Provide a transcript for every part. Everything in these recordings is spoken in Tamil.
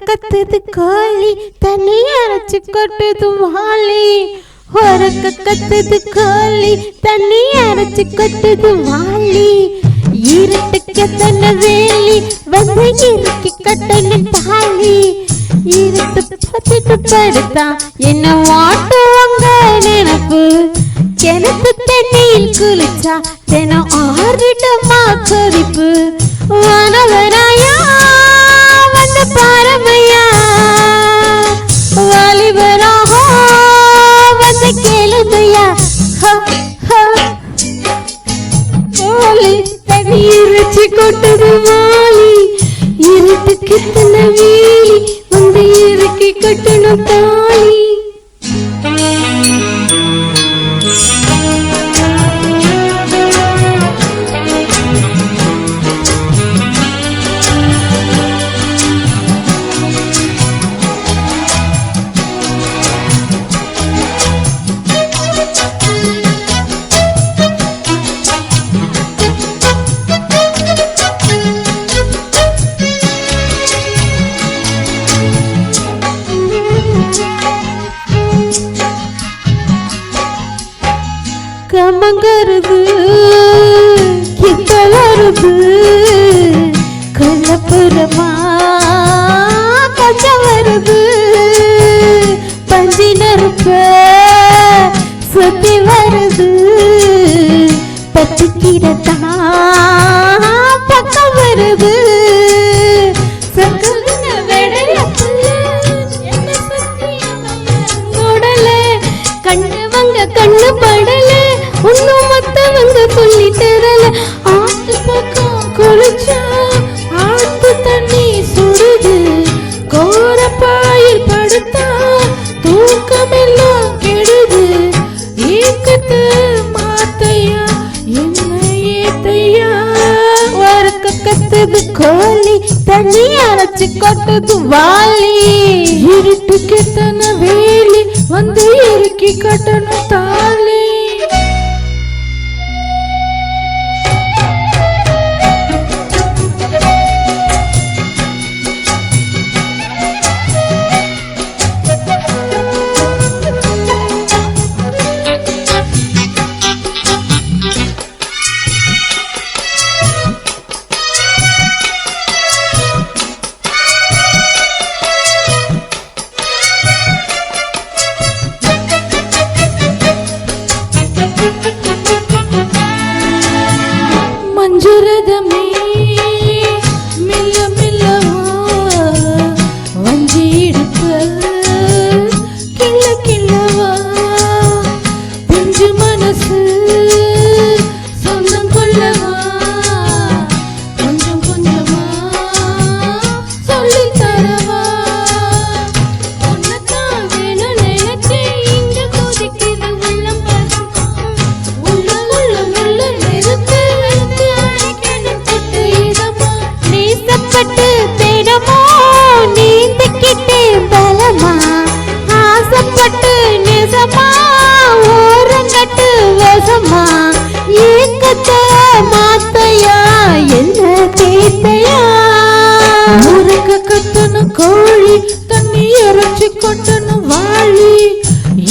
கத்துது கோழி தண்ணி அரைச்சு கொட்டுது வாலி உறக்க கத்துது கோழி தண்ணி அரைச்சு கொட்டுது வாலி இருட்டுக்கு தன்ன வேலி வந்து இறுக்கி கட்டணும் தாலி இருட்டு பத்திட்டு படுத்தா என்ன வாட்டுவாங்க நினப்பு கிணத்து தண்ணியில் குளிச்சா தினம் ஆறிடுமா கொதிப்பு வானவராயா வந்து பாரமையா வாலிபராக வந்து கேளுமையா கோழி தண்ணி இறைச்சி கொட்டது வாலி இருட்டுக்கு தன்ன வேலி வந்து இறுக்கி கட்டணும் தாலி கமங்கருது கிட்ட வருது கொல்லப்புறமா கொஞ்சம் வருது பஞ்சி நறுப்ப சுத்தி வருது பச்சிக்கிடத்தா பக்கம் வருது கண்ணு படல ஒன்னும் மத்தவங்க சொல்லி தரல ஆத்து பக்கம் குளிச்சா ஆத்து தண்ணி சுடுது கோரப்பாயில் படுத்தா தூக்கமெல்லாம் கெடுது ஏக்கத்து மாத்தையா என்ன ஏத்தையா உறக்க கத்துது கோழி தண்ணி அரைச்சு கொட்டுது வாலி இருட்டுக்கு தன வேலி வந்து இறுக்கி கட்டணும் தாலி மஞ்சுரதமே மெல்ல மெல்லவா வஞ்சி இடுப்பு கிள்ள கிள்ளவா பிஞ்சு மனசு சொந்தம் கொள்ளவா கொஞ்சம் கொஞ்சமா சொல்லி தரவா உன்னதான் வேணும் நினைச்சு இங்க கொதிக்குது உள்ளம் பதம் உள்ள உள்ள உள்ள நெருப்பு நேசப்பட்டு தேடமோ நீந்திக்கிட்டே பலமா ஆசைப்பட்டு நேசமா ஓரங்கட்டு வசமா ஏக்கத்த மாத்தையா என்ன தேத்தையா உறக்க கத்தணும் கோழி தண்ணி இறைச்சி கொட்டணும் வாலி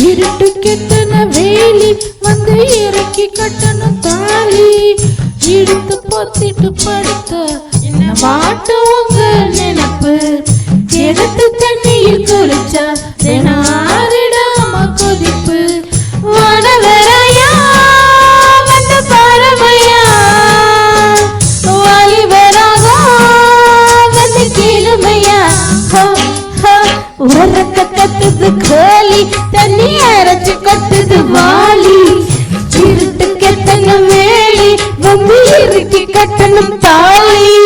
இருட்டு கெத்தன வேலி வந்து இறக்கி கட்டணும் தாலி இடுத்து பொத்திட்டு படுத்த என்ன வாட்டுவாங்க நினப்பு கிணத்து தண்ணியில் குளிச்சா தினாரிடாம கொதிப்பு வானவராயா வந்து பாரமையா வாலிபராக வந்து கேளுமையா உறக்க கத்துது கோழி தண்ணி அரைச்சு கொட்டுது வாலி இருட்டு கெத்தன வேலி வந்து இறுக்கி கட்டணும் தாலி